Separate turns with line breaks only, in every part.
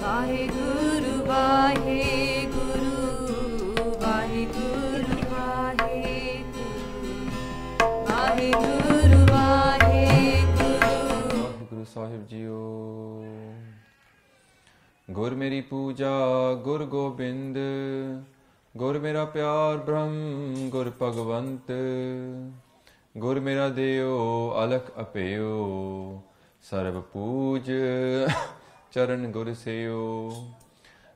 Vaheguru, Vaheguru, Vaheguru, Vaheguru, Vaheguru, Vaheguru.
Guru Sahib Jiyo. Gur meri puja, Gur Gobind, Gur mera pyar Brahm, Gur Bhagavant, Gur mera Deo, Alak Apeo, Sarv Puj, Charan Gur Seyo.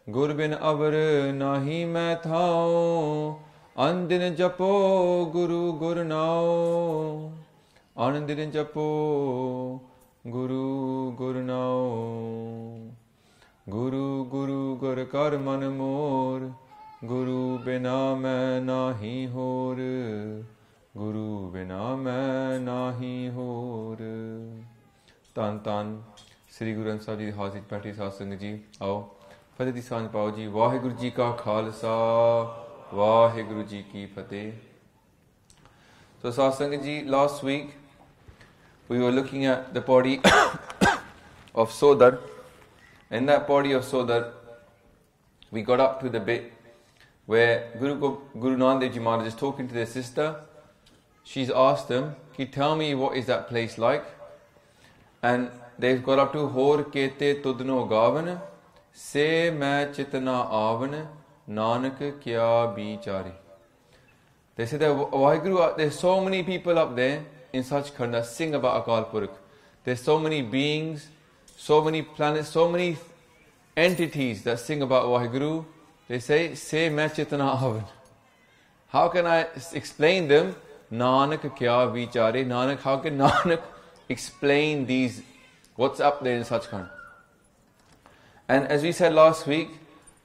Gur bin avar nahi main thao, Andin japo Guru Gur nao, Andin japo Guru Gur nao. Guru Guru Gur kar man mor, Guru bina main nahi hor, Guru bina main nahi hor. Tan Tan Sri Guru Granth Sahib Ji di ਹਾਜ਼ਰੀ ਬੈਠੀ ਸਾਧ ਸੰਗਤ ਜੀ, ਆਓ ਫਤਿਹ ਦੀ ਸਾਂਝ ਪਾਓ ਜੀ। ਵਾਹਿਗੁਰੂ ਜੀ ਕਾ ਖਾਲਸਾ, ਵਾਹਿਗੁਰੂ ਜੀ ਕੀ ਫਤਿਹ। So ਸਾਧ ਸੰਗਤ ਜੀ, last week we were looking at the body of Sodar. In that body of Sodar, we got up to the bit where Guru Nanak Dev Ji Maharaj is talking to their sister. She's asked them, can you tell me what is that place like? And they've got up to Hor Kete Tudno Gavan, Se Mai Chitna Avan, Nanak Kya Bichari. They said that Vaheguru, there's so many people up there in Sachkhand that sing about Akal Purakh. There's so many beings, so many planets, so many entities that sing about Vaheguru. They say, Se Mai Chitna Avan. How can I explain them? Nanak Kya Vichare. Nanak, how can Nanak explain these, what's up there in Sachkhand? And as we said last week,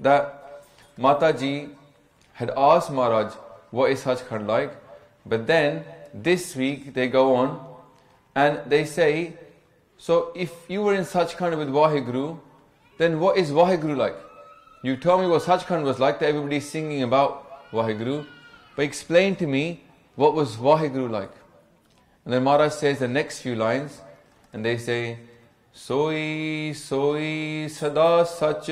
that Mataji had asked Maharaj, what is Sachkhand like? But then, this week, they go on, and they say, so if you were in Sachkhand with Vaheguru, then what is Vaheguru like? You tell me what Sachkhand was like, that everybody's singing about Vaheguru, but explain to me, what was Vaheguru like? And then Maharaj says the next few lines, and they say, Soi, soi, sada sach,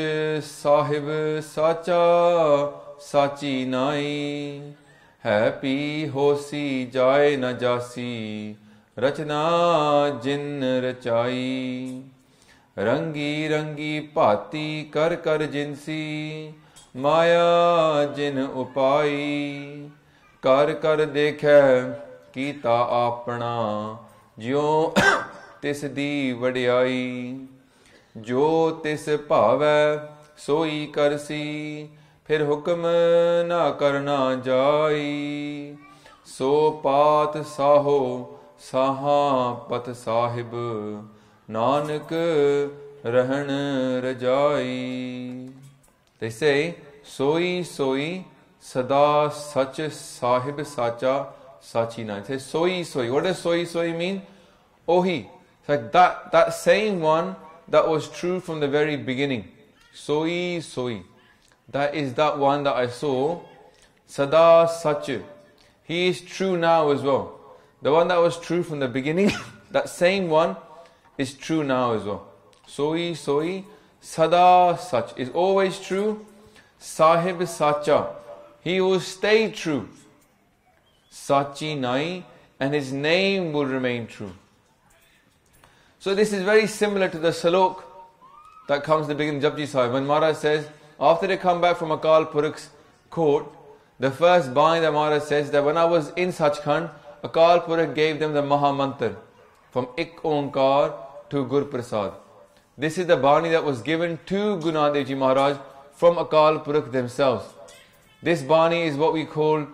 sahib sacha, sachi nai, happy hosi jai na jasi, rachna jin rachai, rangi rangi pati kar kar jinsi, maya jin upai, kar kar dekhe ਕੀਤਾ ਆਪਣਾ ਜਿਉ ਤਿਸ ਦੀ ਵਡਿਆਈ ਜੋ ਤਿਸ ਭਾਵੈ ਸੋਈ ਕਰਸੀ ਫਿਰ ਹੁਕਮ ਨਾ ਕਰਨਾ ਜਾਈ ਸੋ ਪਾਤ ਸਾਹੋ ਸਾਹਾ ਪਤ ਸਾਹਿਬ ਨਾਨਕ ਰਹਿਣ ਰਜਾਈ। They say ਸੋਈ ਸੋਈ ਸਦਾ ਸਚ ਸਾਹਿਬ ਸਾਚਾ Sachi Nai. It says soi soi. What does soi soi mean? Ohi. It's like that same one that was true from the very beginning. Soi soi. That is that one that I saw. Sada Sach. He is true now as well. The one that was true from the beginning, that same one is true now as well. Soi soi. Sada Sach is always true. Sahib Sacha. He will stay true. Sachi Nai, and his name will remain true. So this is very similar to the salok that comes at the beginning of Japji Sahib. When Maharaj says, after they come back from Akal Purakh's court, the first Bani that Maharaj says that when I was in Sachkhand, Akal Purakh gave them the Maha Mantra from Ik Onkar to Gur Prasad. This is the Bani that was given to Guru Nanak Dev Ji Maharaj from Akal Purakh themselves. This Bani is what we call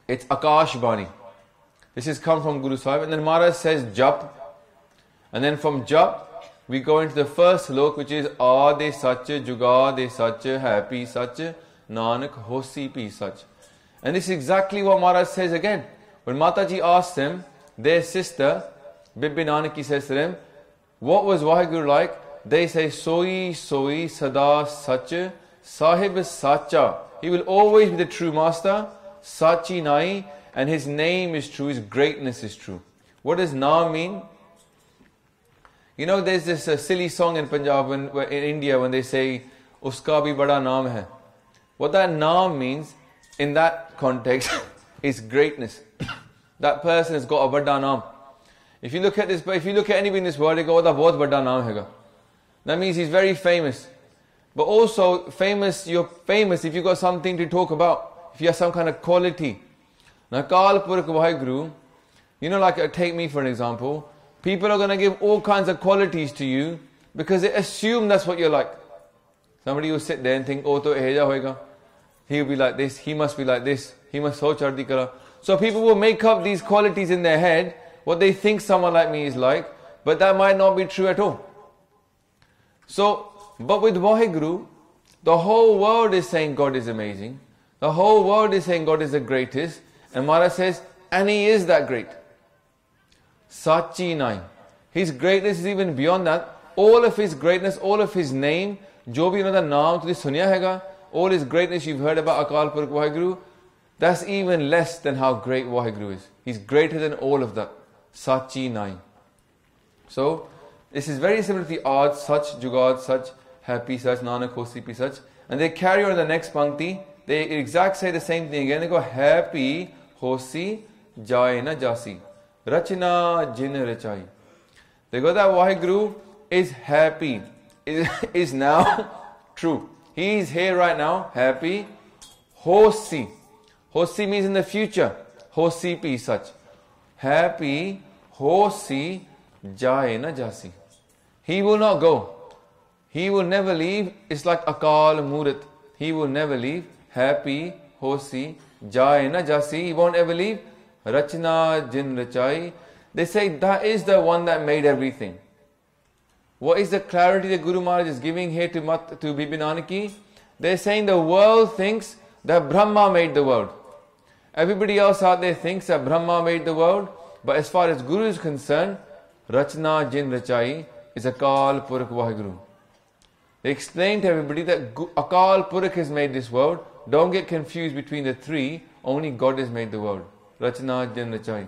it's Akash Bani. This has come from Guru Sahib. And then Maharaj says Jap. And then from Jap, we go into the first slok, which is Ade Sach, Jugade Sach, Happy Sach, Nanak Hosi Pi Sach. And this is exactly what Maharaj says again. When Mataji asked them, their sister, Bibi Nanaki says to them, what was Vaheguru like? They say, Soi, Soi, Sada, Sach, Sahib Sacha. He will always be the true master. Sachi Nai, and his name is true, his greatness is true. What does Na mean? You know, there's this silly song in Punjab, in India, when they say, Uska bhi bada naam hai. What that naam means, in that context, is greatness. That person has got a vadda naam. If you look at anybody in this world, they go, "That bahut vadda naam hai." That means he's very famous. But also, you're famous if you've got something to talk about, if you have some kind of quality. Now, Akal Purkh Waheguru, you know, like take me for an example, people are going to give all kinds of qualities to you because they assume that's what you're like. Somebody will sit there and think, "Oh, to eheja hoega. He'll be like this, he must be like this, he must so chardi kara." So people will make up these qualities in their head, what they think someone like me is like, but that might not be true at all. So, but with Waheguru, the whole world is saying God is amazing. The whole world is saying God is the greatest. And Maharaj says, and He is that great. Sachi Nai. His greatness is even beyond that. All of His greatness, all of His name, jo bhi unada naam tujhe sunya hega, all His greatness you've heard about Akal Purkh Waheguru, that's even less than how great Waheguru is. He's greater than all of that. Sachi Nai. So, this is very similar to the Aad, Sach, Jugad, Sach, Happy, Sach, Nanak, Hosi, Pi, Sach. And they carry on the next Pankti. They exact say the same thing again. They go, Happy, Hosi, Jai na Jasi. Rachna, Jin Rachai. They go that Waheguru is happy. Is now true. He is here right now, happy. Hosi. Hosi means in the future. Hosi Pi, Sach. Happy, Hosi, Jai na Jasi. He will not go. He will never leave. It's like Akal Murat. He will never leave. Happy, Hosi, Jai na Jasi. He won't ever leave. Rachna Jin Rachai. They say that is the one that made everything. What is the clarity that Guru Maharaj is giving here to Bibi Nanaki? They're saying the world thinks that Brahma made the world. Everybody else out there thinks that Brahma made the world. But as far as Guru is concerned, Rachna Jin Rachai is Akal Purkh Waheguru. They explain to everybody that Akal Purkh has made this world. Don't get confused between the three. Only God has made the world. Rachna Jin Rachai.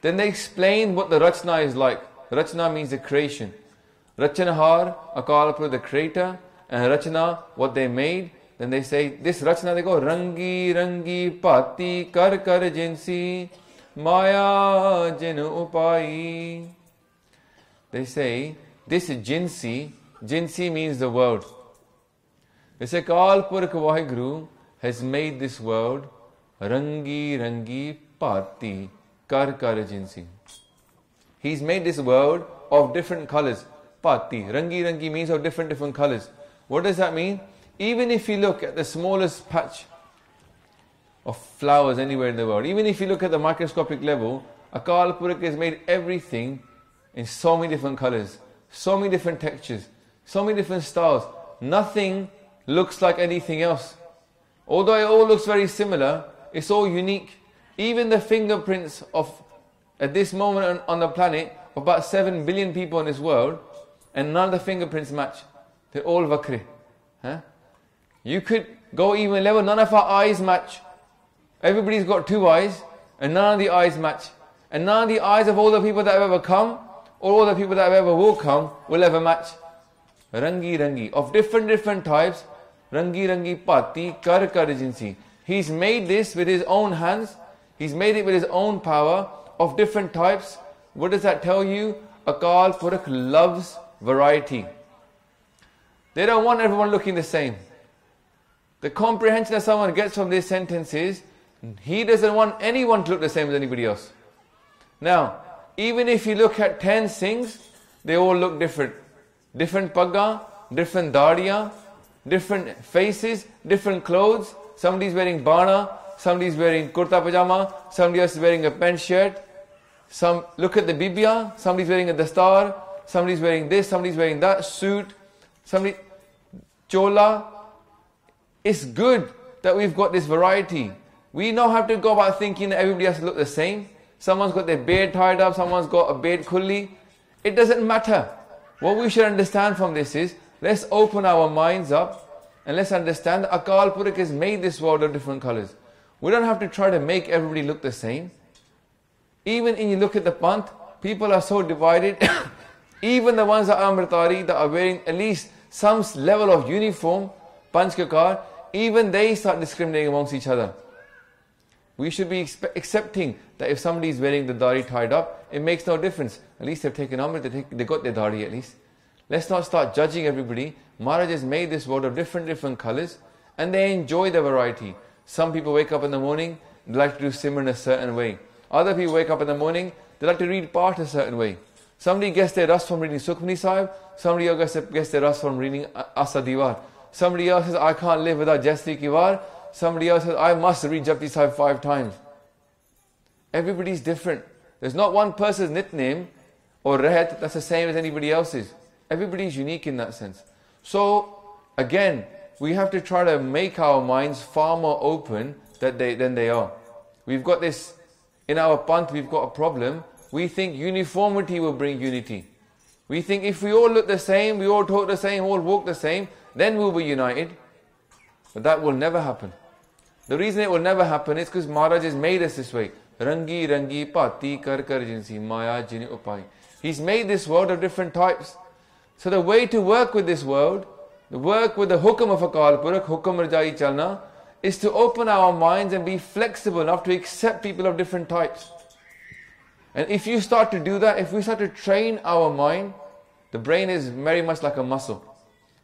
Then they explain what the Rachna is like. Rachna means the creation. Rachanahar, Akal Purkh, the creator, and Rachna, what they made. Then they say, this Rachna, they go, Rangi, Rangi, Pati, Kar Kar Jinsi, Maya Jin Upai. They say, this Jinsi, Jinsi means the world. They say, Akal Purkh Waheguru has made this world Rangi, Rangi, Pati, Kar Kar Jinsi. He's made this world of different colors. Pati, Rangi, Rangi means of different colors. What does that mean? Even if you look at the smallest patch of flowers anywhere in the world, even if you look at the microscopic level, Akal Purkh has made everything in so many different colors, so many different textures, so many different styles. Nothing looks like anything else. Although it all looks very similar, it's all unique. Even the fingerprints of, at this moment on the planet, about 7 billion people in this world, and none of the fingerprints match. They're all vakri. Huh? You could go even level, none of our eyes match. Everybody's got 2 eyes, and none of the eyes match. And none of the eyes of all the people that have ever come, or all the people that have ever will come, will ever match. Rangi Rangi, of different types. Rangi Rangi Pati Kar Kar Jinsi. He's made this with His own hands. He's made it with His own power, of different types. What does that tell you? Akal Purkh loves variety. They don't want everyone looking the same. The comprehension that someone gets from this sentence is, He doesn't want anyone to look the same as anybody else. Now, even if you look at 10 Singhs, they all look different. Different pagga, different dadiya, different faces, different clothes. Somebody's wearing bana, somebody's wearing kurta pajama, somebody else is wearing a pant shirt. Some look at the bibia, somebody's wearing a dastar, somebody's wearing this, somebody's wearing that suit, somebody chola. It's good that we've got this variety. We don't have to go about thinking that everybody has to look the same. Someone's got their beard tied up, someone's got a beard kulli. It doesn't matter. What we should understand from this is, let's open our minds up and let's understand that Akal Purkh has made this world of different colors. We don't have to try to make everybody look the same. Even when you look at the Panth, people are so divided Even the ones that are Amritari, that are wearing at least some level of uniform, Panchkakar, even they start discriminating amongst each other. We should be accepting that if somebody is wearing the dari tied up, it makes no difference. At least they've taken Amrit, they got their dari at least. Let's not start judging everybody. Maharaj has made this world of different colours, and they enjoy the variety. Some people wake up in the morning, they like to do Simran a certain way. Other people wake up in the morning, they like to read Part a certain way. Somebody gets their ras from reading Sukhmani Sahib, somebody else gets their ras from reading Asa Diwar. Somebody else says, I can't live without Jasri Ki War. Somebody else says, I must read Japji Sahib 5 times. Everybody's different. There's not one person's nickname or rehat that's the same as anybody else's. Everybody's unique in that sense. So, again, we have to try to make our minds far more open than they are. We've got this, in our panth, we've got a problem. We think uniformity will bring unity. We think if we all look the same, we all talk the same, all walk the same, then we'll be united. But that will never happen. The reason it will never happen is because Maharaj has made us this way. Rangi rangi pati kar kar jinsi maya jini upai. He's made this world of different types. So the way to work with this world, the work with the hukam of Akal Purakh, hukam rajai chalna, is to open our minds and be flexible enough to accept people of different types. And if you start to do that, if we start to train our mind, the brain is very much like a muscle.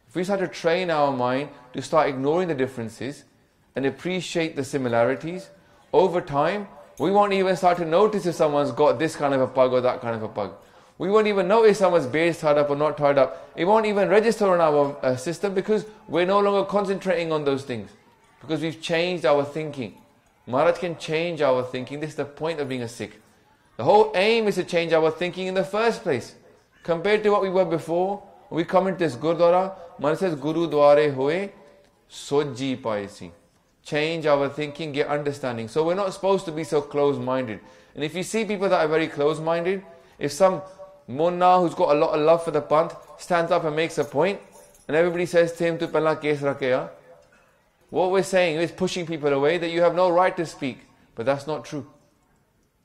If we start to train our mind to start ignoring the differences and appreciate the similarities, over time, we won't even start to notice if someone's got this kind of a pug or that kind of a pug. We won't even know if someone's beard is tied up or not tied up. It won't even register on our system because we're no longer concentrating on those things. Because we've changed our thinking. Maharaj can change our thinking. This is the point of being a Sikh. The whole aim is to change our thinking in the first place. Compared to what we were before, when we come into this Gurdwara, Maharaj says, Guru Dware Hoye Soji Paisi. Change our thinking, get understanding. So we're not supposed to be so close-minded. And if you see people that are very close-minded, if some Munna who's got a lot of love for the Panth stands up and makes a point, and everybody says to him, Tu pehla kes rakheya, what we're saying is pushing people away, that you have no right to speak. But that's not true.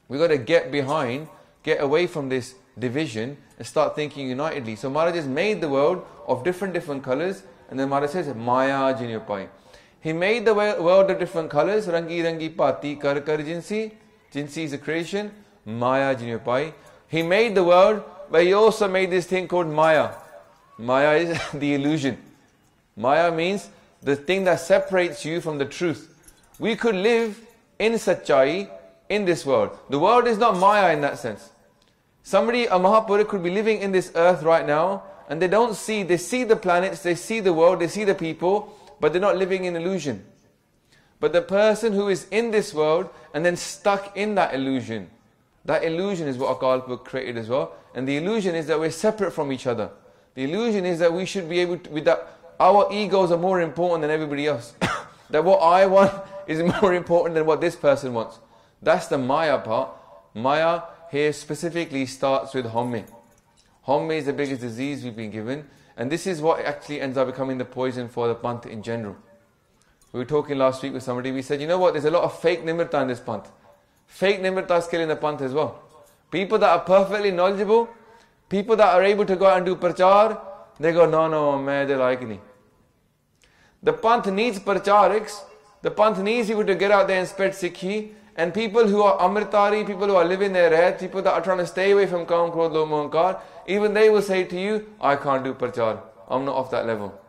We've got to get behind, get away from this division and start thinking unitedly. So Maharaj has made the world of different colours, and then Maharaj says, Maya Jinyopai. He made the world of different colours, Rangi Rangi Pati Kar Kar Jinsi. Jinsi is a creation, Maya Jinyopai. He made the world, but he also made this thing called Maya. Maya is the illusion. Maya means the thing that separates you from the truth. We could live in Satchai in this world. The world is not Maya in that sense. Somebody, a Mahapurush, could be living in this earth right now and they don't see, they see the planets, they see the world, they see the people, but they're not living in illusion. But the person who is in this world and then stuck in that illusion is what Akal Purakh created as well. And the illusion is that we're separate from each other. The illusion is that we should be able to, with that, our egos are more important than everybody else. That what I want is more important than what this person wants. That's the Maya part. Maya here specifically starts with Homme. Homme is the biggest disease we've been given. And this is what actually ends up becoming the poison for the Panth in general. We were talking last week with somebody, we said, you know what, there's a lot of fake Nimrta in this Panth. Fake Nimrta is killing the Panth as well. People that are perfectly knowledgeable, people that are able to go out and do prachar, they go, no, main de like nahi. The Panth needs pracharaks, the Panth needs people to get out there and spread Sikhi, and people who are Amritari, people who are living their rehat, people that are trying to stay away from Kaam, Krodh, Lobh, Moh, Ahankar, even they will say to you, I can't do prachar, I'm not off that level.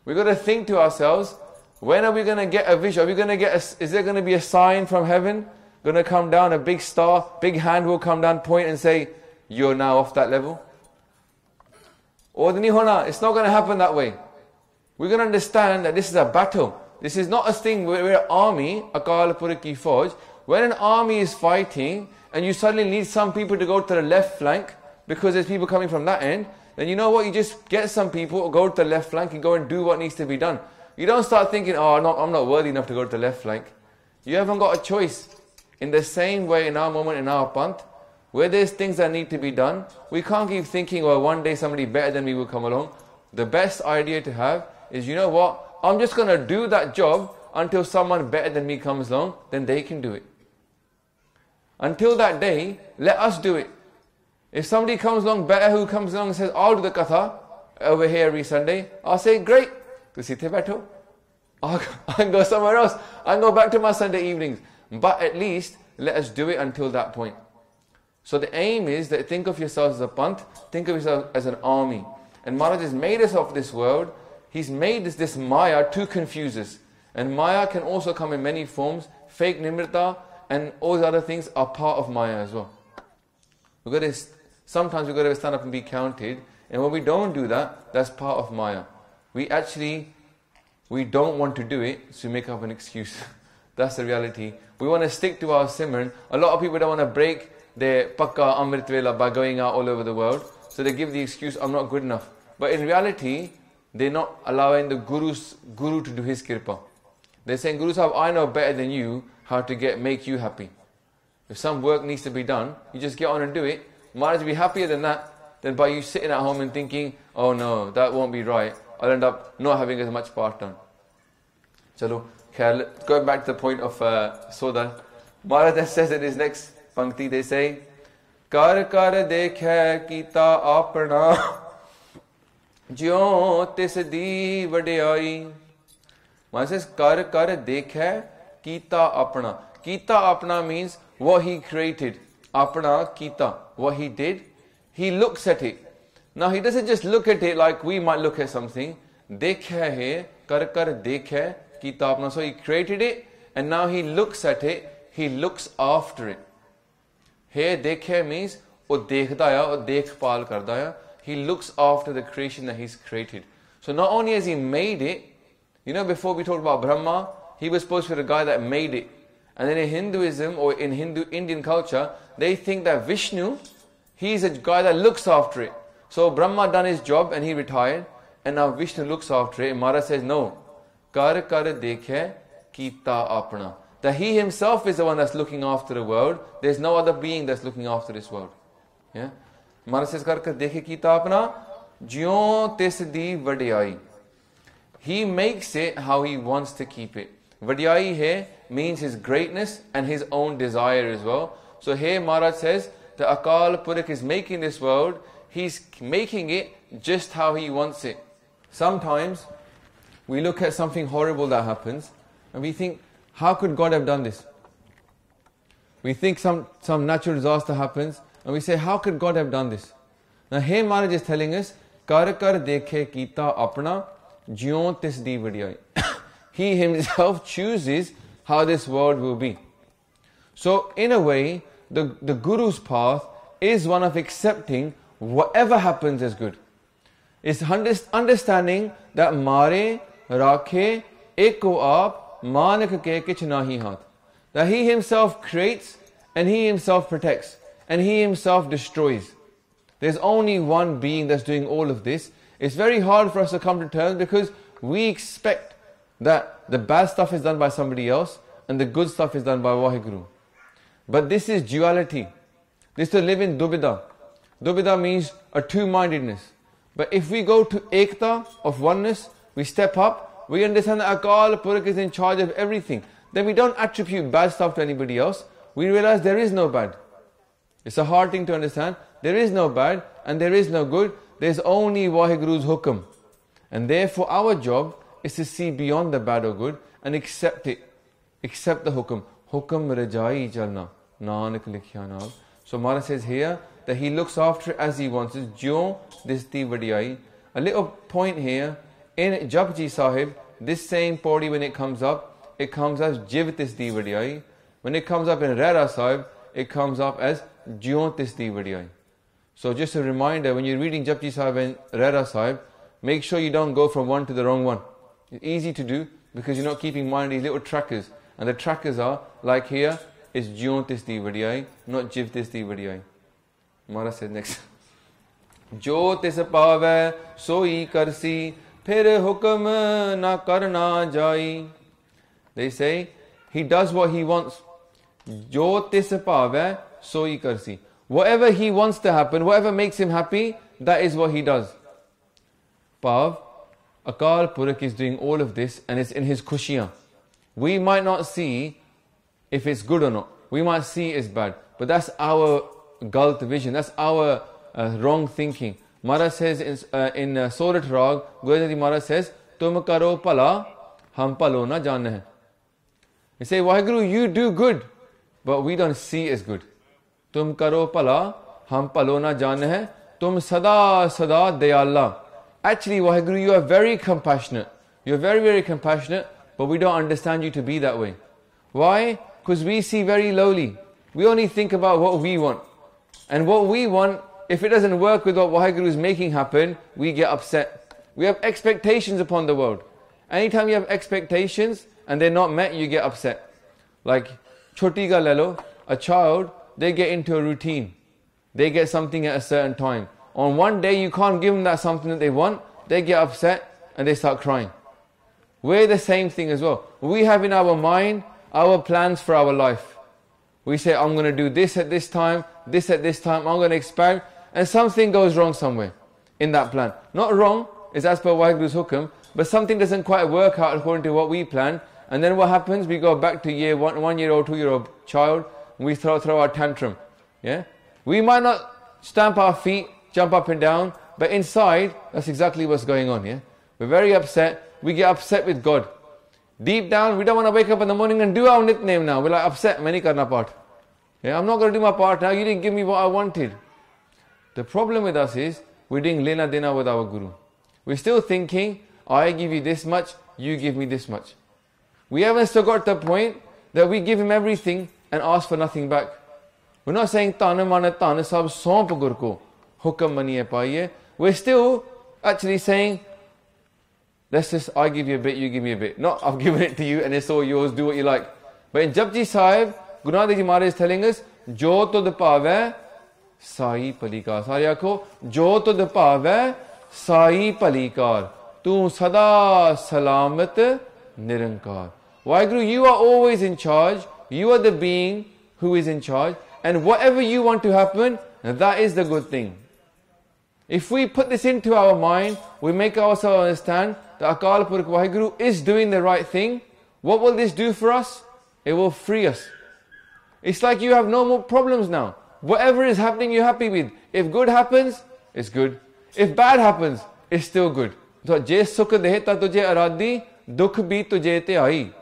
We've got to think to ourselves, when are we going to get a vision? Are we going to get is there going to be a sign from heaven? Going to come down, a big star, big hand will come down, point and say, you're now off that level? Or it's not going to happen that way. We're going to understand that this is a battle. This is not a thing where we're an army, Akal Purakh ki Fauj. When an army is fighting and you suddenly need some people to go to the left flank because there's people coming from that end, then you know what, you just get some people, go to the left flank and go and do what needs to be done. You don't start thinking, oh, no, I'm not worthy enough to go to the left flank. You haven't got a choice. In the same way, in our moment, in our Panth, where there's things that need to be done, we can't keep thinking, well, one day somebody better than me will come along. The best idea to have is, you know what, I'm just going to do that job until someone better than me comes along, then they can do it. Until that day, let us do it. If somebody comes along better, who comes along and says, I'll do the Katha over here every Sunday, I'll say, great, I can go somewhere else. I can go back to my Sunday evenings. But at least, let us do it until that point. So the aim is that think of yourself as a panth, think of yourself as an army. And Maharaj has made us of this world. He's made this Maya to confuse us. And Maya can also come in many forms. Fake Nimrita and all these other things are part of Maya as well. Sometimes we've got to stand up and be counted. And when we don't do that, that's part of Maya. We don't want to do it, so we make up an excuse. That's the reality. We want to stick to our Simran. A lot of people don't want to break their Pakka Amrit Vela by going out all over the world. So they give the excuse, I'm not good enough. But in reality, they're not allowing the Guru to do his kirpa. They're saying, Guru Sahib, I know better than you how to make you happy. If some work needs to be done, you just get on and do it. Maharaj will be happier than that, than by you sitting at home and thinking, oh no, that won't be right. I'll end up not having as much part done. Chalo, going back to the point of Soda. Maharaj says in his next Pankti, they say, Kar kar dekhe kita apna, jyo tis di vadiyai. Maharaj says, Kar kar dekhe kita apna. Kita apna means what he created. Apna, kita, what he did. He looks at it. Now he doesn't just look at it like we might look at something. Dekhe hai, kar kar dekhe kita apna. So he created it and now he looks at it. He looks after it. Here dekhe means o dekhda hai, o dekhpal karda hai. He looks after the creation that he's created. So not only has he made it, you know, before we talked about Brahma, he was supposed to be the guy that made it. And then in Hinduism or in Indian culture, they think that Vishnu, he's a guy that looks after it. So Brahma done his job and he retired, and now Vishnu looks after it. And Maharaj says, no, kar kar dekhe kita apna. That he himself is the one that's looking after the world. There's no other being that's looking after this world. Yeah? Maharaj says, kar kar dekhe kita apna, jyon tis di vadiyai. He makes it how he wants to keep it. Vadiyai here means his greatness and his own desire as well. So here Maharaj says, the Akal Purakh is making this world, he's making it just how he wants it. Sometimes we look at something horrible that happens and we think, how could God have done this? We think some natural disaster happens and we say, how could God have done this? Now here Maharaj is telling us, Kar kar dekhe kita apna, jyon tis di vadiyai. He himself chooses how this world will be. So in a way, the Guru's path is one of accepting whatever happens as good. It's understanding that Mare, Rakhe, Eko Aap, Manak ke kich nahi hath. That he himself creates and he himself protects and he himself destroys. There's only one being that's doing all of this. It's very hard for us to come to terms because we expect that the bad stuff is done by somebody else and the good stuff is done by Vaheguru. But this is duality. This is to live in Dubida. Dubida means a two-mindedness. But if we go to Ekta of oneness, we step up, we understand that Akal Purakh is in charge of everything. Then we don't attribute bad stuff to anybody else. We realize there is no bad. It's a hard thing to understand. There is no bad and there is no good. There's only Vaheguru's hukum. And therefore our job is to see beyond the bad or good and accept it. Accept the hukum. Hukum rajai jalna. Nanak likhya naam. So Maharaj says here that he looks after it as he wants. It's Jyo Disti Vadiyai. A little point here. In Jagraj Sahib, this same podi when it comes up, it comes as Jiv Disti Vadiyai. When it comes up in Rehraas Sahib, it comes up as Jyo Disti Vadiyai. So just a reminder, when you're reading Jagraj Sahib and Rehraas Sahib, make sure you don't go from one to the wrong one. It's easy to do because you're not keeping in mind these little trackers. And the trackers are, like here, is Jyon Tisti Vadiyai, not Jiv Tisti Vadiyai. Maharaj says next. Jo tis pavai soi karsi, phir hukam na karna jai. They say, he does what he wants. Jo tis pavai soi karsi. Whatever he wants to happen, whatever makes him happy, that is what he does. Pav, Akal Purakh is doing all of this and it's in his khushiyan. We might not see if it's good or not. We might see it's bad. But that's our galt vision. That's our wrong thinking. Maharaj says in Sorat Rag, Guru Maharaj says, Tum karo pala, hum palo na jaan hai. They say, Waheguru, you do good, but we don't see as good. Tum karo pala, hum palo na jaan hai. Tum sada sada dayala. Actually, Waheguru, you are very compassionate. You're very, very compassionate, but we don't understand you to be that way. Why? Because we see very lowly. We only think about what we want. And what we want, if it doesn't work with what Waheguru is making happen, we get upset. We have expectations upon the world. Anytime you have expectations and they're not met, you get upset. Like, choti ka lelo, a child, they get into a routine. They get something at a certain time. On one day, you can't give them that something that they want. They get upset and they start crying. We're the same thing as well. We have in our mind our plans for our life. We say, I'm going to do this at this time, this at this time, I'm going to expand, and something goes wrong somewhere in that plan. Not wrong, it's as per Waheguru's hukam, but something doesn't quite work out according to what we plan, and then what happens? We go back to year 1-year-old, 2-year-old child, and we throw our tantrum. Yeah? We might not stamp our feet, jump up and down, but inside, that's exactly what's going on. Yeah? We're very upset, we get upset with God. Deep down, we don't want to wake up in the morning and do our nickname now. We're like, upset, main nahi karna part. Yeah, I'm not going to do my part now, you didn't give me what I wanted. The problem with us is, we're doing lena dena with our Guru. We're still thinking, I give you this much, you give me this much. We haven't still got to the point that we give him everything and ask for nothing back. We're not saying, tana mana tana sab somp gur ko, hukam maniye paiye. We're still actually saying, let's just, I give you a bit, you give me a bit. Not, I've given it to you and it's all yours, do what you like. But in Jagraj Sahib, Guru Nanak Dev Ji Maharaj is telling us, Jotud pavai, sai palikar. Sari akho, Jo tud pavai, sai palikar. Tu sada salamat nirankar. Waheguru, you are always in charge. You are the being who is in charge. And whatever you want to happen, that is the good thing. If we put this into our mind, we make ourselves understand that Akal Purkh Waheguru is doing the right thing. What will this do for us? It will free us. It's like you have no more problems now. Whatever is happening, you're happy with. If good happens, it's good. If bad happens, it's still good. So, je sukh dehe ta tujhe aradi, dukh bhi tujhe te aayi.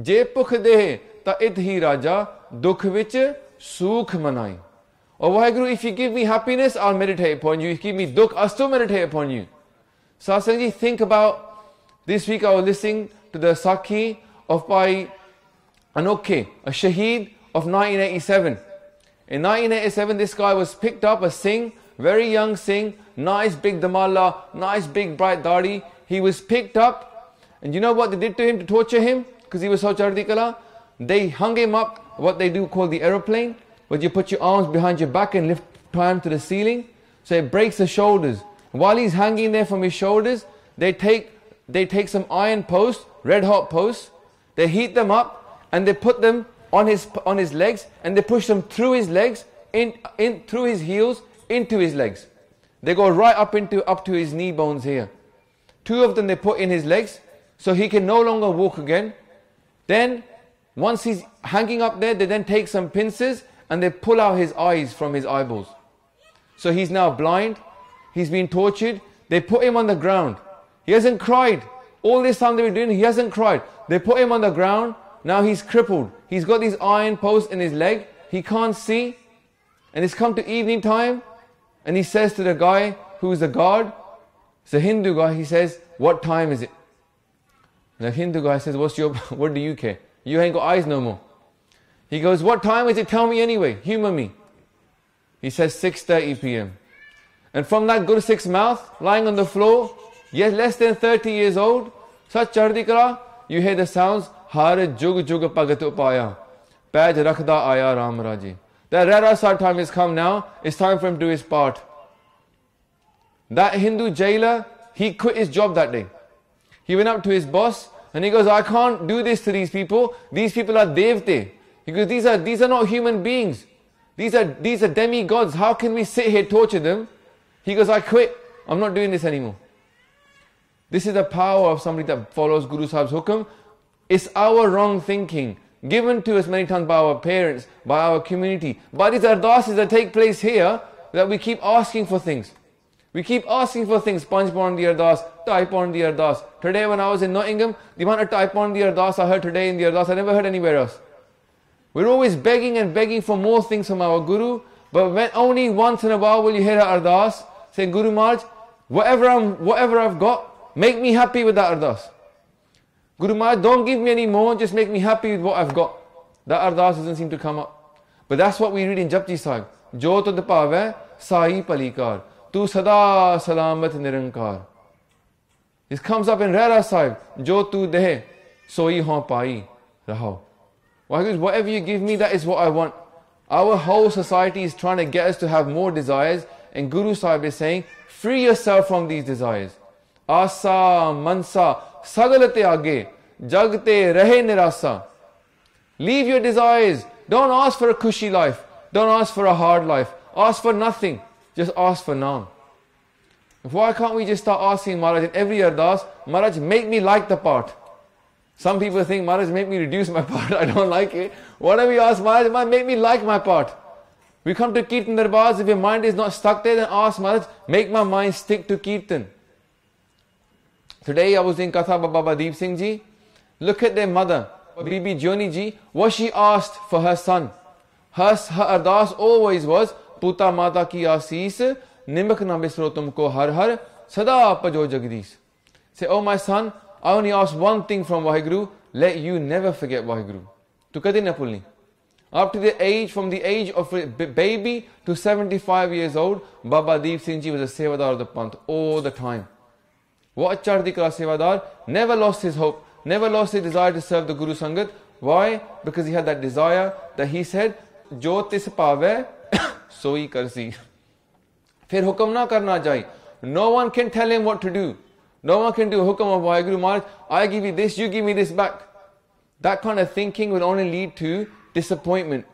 Je pukh dehe ta ith hi raja, dukh vich sukh manai. Oh Waheguru, if you give me happiness, I'll meditate upon you. If you give me dukh, I'll still meditate upon you. Satsangji, think about, this week I was listening to the Sakhi of by Anokhe, a Shaheed of 1987. In 1987, this guy was picked up, a Singh, very young Singh, nice big damala, nice big bright dadi. He was picked up, and you know what they did to him to torture him? Because he was so chardi kala? They hung him up, what they do call the aeroplane, where you put your arms behind your back and lift him to the ceiling, so it breaks the shoulders. While he's hanging there from his shoulders, they take some iron posts, red hot posts, they heat them up, and they put them on his legs, and they push them through his legs, through his heels, into his legs. They go right up to his knee bones here. 2 of them they put in his legs, so he can no longer walk again. Then, once he's hanging up there, they then take some pincers, and they pull out his eyes from his eyeballs. So he's now blind, he's been tortured, they put him on the ground. He hasn't cried. All this time they've been doing, he hasn't cried. They put him on the ground, now he's crippled. He's got these iron posts in his leg, he can't see, and it's come to evening time, and he says to the guy who's the guard, it's a Hindu guy, he says, what time is it? And the Hindu guy says, what do you care? You ain't got eyes no more. He goes, what time is it? Tell me anyway, humor me. He says 6:30 p.m. And from that Guru Sikh's mouth, lying on the floor, yet less than 30 years old, such chardi kala, you hear the sounds, Har jug jug pagat upaya, Paj rakhda aya Ram Raji. The Rehraas Sahib time has come now, it's time for him to do his part. That Hindu jailer, he quit his job that day. He went up to his boss and he goes, I can't do this to these people are devte. He goes, these are not human beings. These are demigods. How can we sit here, torture them? He goes, I quit. I'm not doing this anymore. This is the power of somebody that follows Guru Sahib's hukam. It's our wrong thinking given to us many times by our parents, by our community, by these ardasas that take place here, that we keep asking for things. We keep asking for things. Punch on the ardas, type on the ardas. Today when I was in Nottingham, the amount of type on the ardas I heard today in the ardas, I never heard anywhere else. We're always begging and begging for more things from our Guru, but when only once in a while will you hear an ardas saying, Guru Maharaj, whatever I've got, make me happy with that ardas. Guru Maharaj, don't give me any more, just make me happy with what I've got. That ardas doesn't seem to come up. But that's what we read in Jagraj Sahib. Jo tud pavai, sai palikar. Tu sada salamat nirankar. This comes up in Rehraas Sahib. Jo tu dehe, soi ho pai raho. Whatever you give me, that is what I want. Our whole society is trying to get us to have more desires, and Guru Sahib is saying, free yourself from these desires. Asa, mansa, sagalate age, jagte rahe nirasa. Leave your desires. Don't ask for a cushy life. Don't ask for a hard life. Ask for nothing. Just ask for Naam. Why can't we just start asking Maharaj in every ardas, Maharaj, make me like the part. Some people think, Maharaj, make me reduce my part. I don't like it. Whatever you ask Maharaj, make me like my part. We come to Kirtan Darbars, if your mind is not stuck there, then ask Maharaj, make my mind stick to Kirtan. Today I was in Katha by Baba Deep Singh Ji. Look at their mother, Bibi Joni Ji, what she asked for her son. Her ardas always was, Puta Mata ki Asis, Nimak na bisro tumko har har, Sada pajo Jagdish. Say, oh my son, I only ask one thing from Vaheguru, let you never forget Vaheguru. Tu kadi na pulni. Up to the age, from the age of a baby to 75 years old, Baba Deep Singh Ji was a Sevadar of the Panth all the time. What a Chardi Kala Sevadar, never lost his hope, never lost his desire to serve the Guru Sangat. Why? Because he had that desire that he said, Jo tis pave, soi karsi. Fir hukam na karna jai. No one can tell him what to do. No one can do hukam of Vaheguru Maharaj. I give you this, you give me this back. That kind of thinking will only lead to disappointment.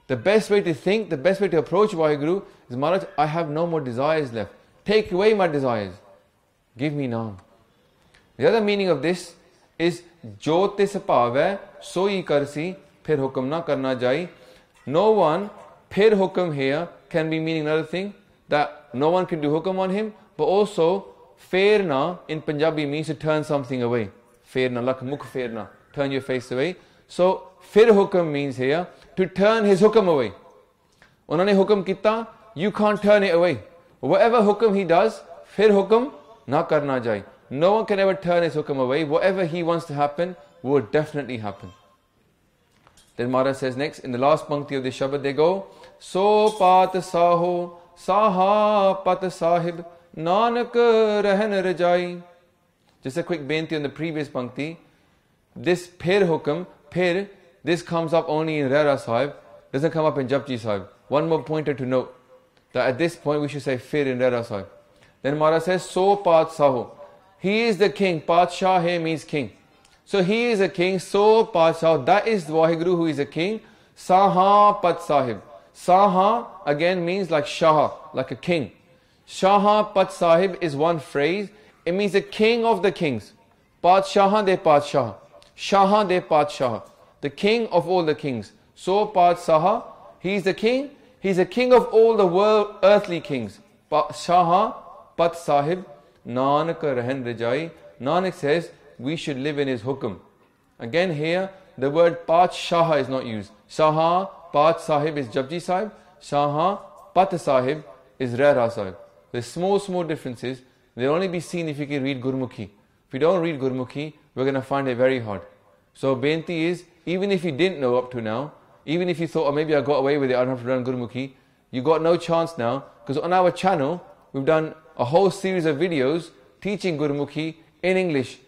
The best way to think, the best way to approach Vaheguru is, Maharaj, I have no more desires left. Take away my desires. Give me Naam. The other meaning of this is, Jo tis pavai, soi karsi, phir hukam na karna jai. No one, phir hukam here can be meaning another thing, that no one can do hukam on him, but also Ferna in Punjabi means to turn something away. Ferna, like mukh ferna, turn your face away. So fir hukam means here to turn his hukam away. Unhone hukam kita, you can't turn it away. Whatever hukam he does, fir hukam na karna jai. No one can ever turn his hukam away. Whatever he wants to happen will definitely happen. Then Maharaj says next, in the last pankti of the shabad, they go, So pat saho, saha pat sahib, Nanak rahan rajai. Just a quick benti on the previous pankti. This phir hukam, phir, this comes up only in Rehraas Sahib, doesn't come up in Jagraj Sahib. One more pointer to note, that at this point we should say phir in Rehraas Sahib. Then Maharaj says, So pat saho. He is the king. Padshah here means king. So he is a king. So Padshah, that is Vaheguru who is a king. Saha Pat Sahib. Saha again means like Shah, like a king. Shaha Pat Sahib is one phrase. It means the king of the kings. Padshah de Padshah. Shah de Padshah. The king of all the kings. So Padshah, he is the king. He is the king of all the world, earthly kings. Shaha Pat Sahib. Nanak rahan rajai. Nanak says we should live in his hukam. Again here, the word Padshah is not used. Shaha Pat Sahib is Jagraj Sahib. Shaha Pat Sahib is Rehraas Sahib. There's small differences. They'll only be seen if you can read Gurmukhi. If you don't read Gurmukhi, we're going to find it very hard. So Benti is, even if you didn't know up to now, even if you thought, oh, maybe I got away with it, I don't have to learn Gurmukhi, you got no chance now, because on our channel, we've done a whole series of videos teaching Gurmukhi in English.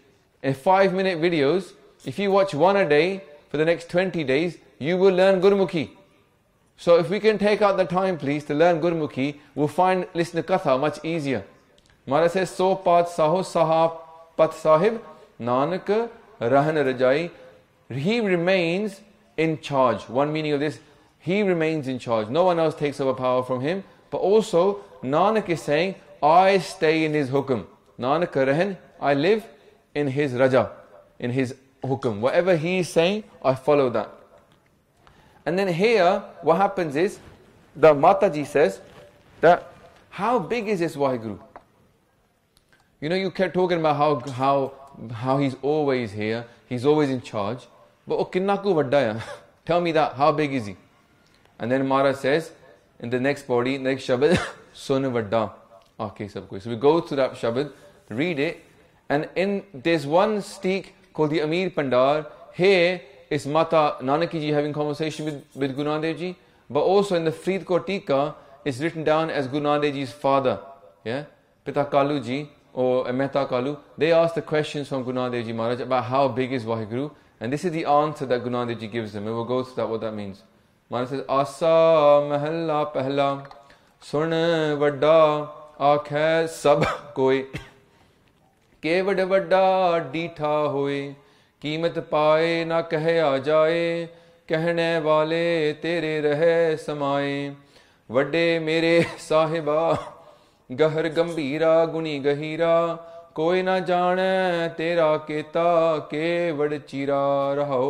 In 5-minute videos, if you watch one a day for the next 20 days, you will learn Gurmukhi. So if we can take out the time, please, to learn Gurmukhi, we'll find listener Katha much easier. Maharaj says, So pat saho saha pat sahib, Nanak rahan rajai. He remains in charge. One meaning of this, he remains in charge. No one else takes over power from him. But also, Nanak is saying, I stay in his hukam. Nanak rahan, I live in his raja, in his hukam. Whatever he is saying, I follow that. And then here, what happens is, the Mataji says that, how big is this Waheguru? You know, you kept talking about how he's always here, he's always in charge. But oh, kinna ku vadda hai? Tell me that, how big is he? And then Maharaj says, in the next body, next shabad, sun vadda, akhai sabh koi. So we go to that shabad, read it, and there's one steek called the Amir Pandar. Here is Mata Nanaki ji having conversation with Guru Nanak Dev ji, but also in the Faridkot Tika, it's written down as Guru Nanak Dev ji's father, yeah, Pita Kalu ji or Mehta Kalu. They ask the questions from Guru Nanak Dev ji Maharaj about how big is Waheguru, and this is the answer that Guru Nanak Dev ji gives them. And we'll go through that, what that means. Maharaj says, Asa mahalla pehla, sun vadda, akhai sabh koi, kevad vadda dita hoye, कीमत पाए ना कहे आ जाए, कहने वाले तेरे रहे समाए, वड्डे मेरे साहिबा गहर गंभीरा गुनी गहीरा, कोई ना जाने तेरा केता के वड़ चीरा रहो,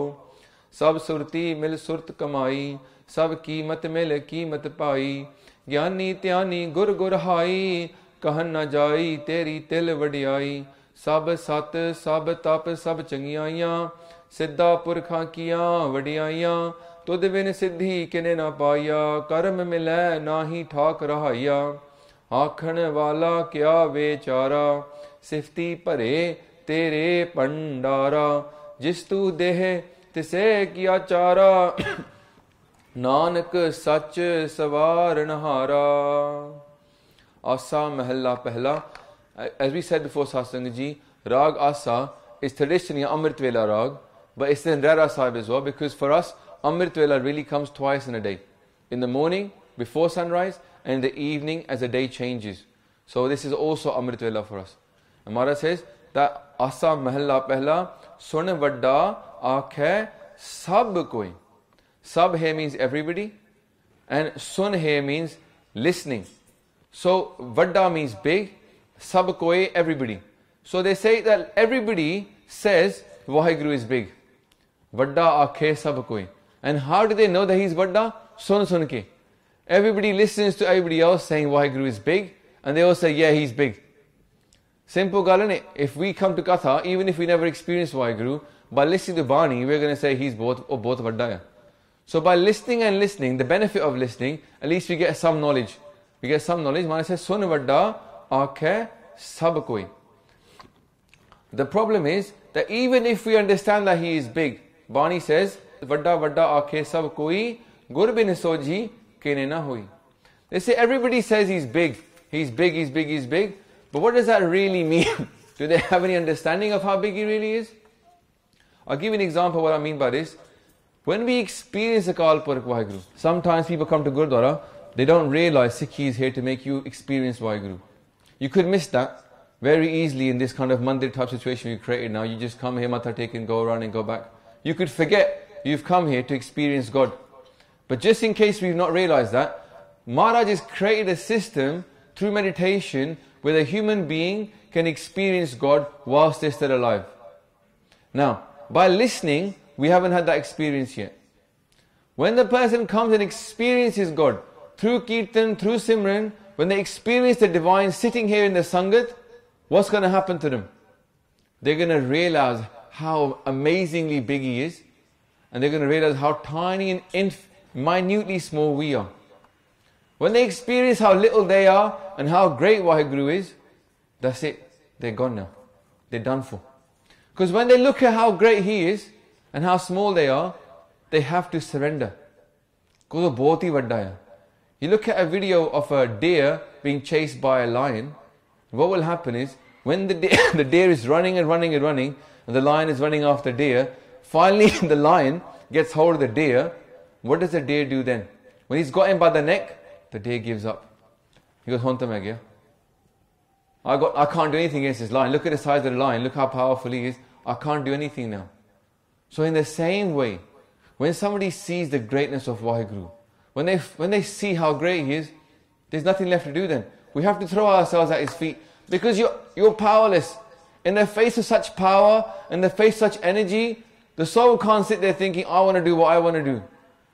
सब सुरती मिल सुरत कमाई, सब कीमत मिल कीमत पाई, ज्ञानी त्यानी गुर गुर हाई, कहन न जाई तेरी तिल वडियाई, सब सत सब तप सब चंगियाइयां, सिद्धा पुरखा किया वडियाइयां, तुद बिन सिद्धि किने ना पाइया, कर्म मिलै नाही ठाक रहाइया, आखन वाला क्या बेचारा, सिफती भरे तेरे भंडारा, जिस तू देह तिसे किया चारा, नानक सच सवार नहारा. Asa Mahalla Pehla. As we said before, Satsang ji, Rag Asa is traditionally an Amrit Vela Rag, but it's in Rehraas Sahib as well, because for us, Amrit Vela really comes twice in a day. In the morning, before sunrise, and in the evening as the day changes. So this is also Amrit Vela for us. And Maharaj says that Asa Mahalla Pehla, Sun Vadda akhai sabh koi. Sabh here means everybody, and Sun here means listening. So Vadda means big, Sabh koi, everybody. So they say that everybody says Waheguru is big. Vadda akhai sabh koi. And how do they know that he's Vadda? Sun sun ke. Everybody listens to everybody else saying Waheguru is big, and they all say, yeah, he's big. Simple gal, innit? If we come to Katha, even if we never experience Waheguru, by listening to Bani, we're going to say he's both Vadda. Yeah. So by listening and listening, the benefit of listening, at least we get some knowledge. We get some knowledge. Maharaj says, Sun Vadda akhai sabh koi. The problem is that even if we understand that he is big, Bani says, Vadda Vadda akhai sabh koi, gur bin soji kene na hoi. They say everybody says he's big. He's big, he's big, he's big. But what does that really mean? Do they have any understanding of how big he really is? I'll give you an example of what I mean by this. When we experience the Akal Purakh Waheguru, sometimes people come to Gurdwara, they don't realize Sikhi is here to make you experience Waheguru. You could miss that very easily in this kind of mandir type situation we created now. You just come here, matha take and go around and go back. You could forget you've come here to experience God. But just in case we've not realized that, Maharaj has created a system through meditation where a human being can experience God whilst they're still alive. Now, by listening, we haven't had that experience yet. When the person comes and experiences God through Kirtan, through Simran, when they experience the divine sitting here in the Sangat, what's going to happen to them? They're going to realize how amazingly big he is, and they're going to realize how tiny and minutely small we are. When they experience how little they are and how great Waheguru is, that's it. They're gone now. They're done for. Because when they look at how great he is and how small they are, they have to surrender. Because wo bahut hi vadda hai. You look at a video of a deer being chased by a lion, what will happen is, when the deer is running and running and running, and the lion is running after deer, finally the lion gets hold of the deer. What does the deer do then? When he's got him by the neck, the deer gives up. He goes, Honta mein gaya. I can't do anything against this lion. Look at the size of the lion. Look how powerful he is. I can't do anything now. So in the same way, when somebody sees the greatness of Waheguru, when they see how great he is, there's nothing left to do then. We have to throw ourselves at his feet, because you're powerless. In the face of such power, in the face of such energy, the soul can't sit there thinking, I want to do what I want to do.